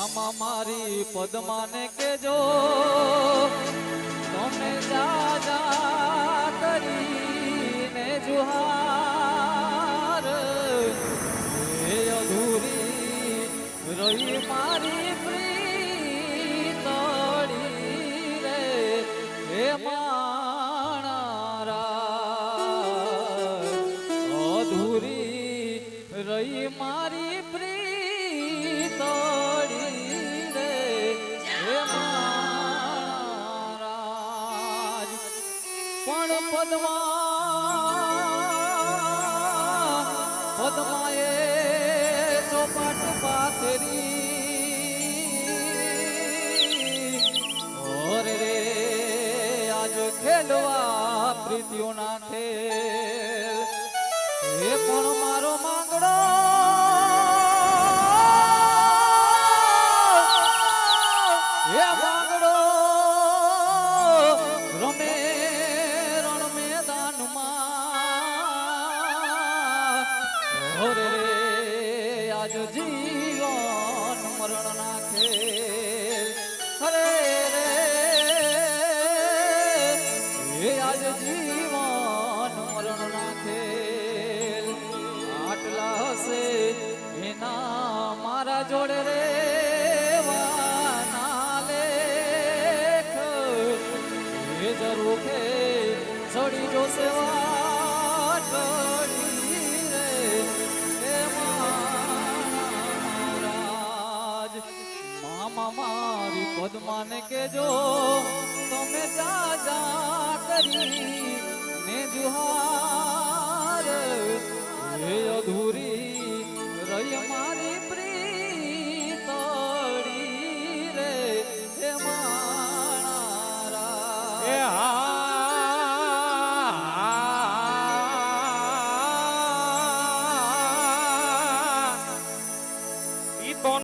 મામા મારી પદ્માને કેજો તમે જા કરીને જુહાર એ અધૂરી રહી મારી પ્રીતળી રે હે માણારા અધૂરી રહી મારી પ્રીતળી રે હે મહારાજ પણ પદ્માએ ચોપાટ પાથરી ઓરે રે આજ ખેલવા પ્રીતિઓના ખેલ એ પણ મારો માંગડો એ માંગડો રમે રણ મેદાનમાં ઓરે રે આજ જીવન મરણ ના ખેલ હરે રે એ આજ જીવન મરણ ના ખેલ આટલા હશે એના મારા જોડે રે રૂખે ચડી જો સેવા ચડી રે હે મહારાજ મામા મારી પદ્માને કેજો તમે જા કરી ને જુહાર હે અધૂરી રહી મારી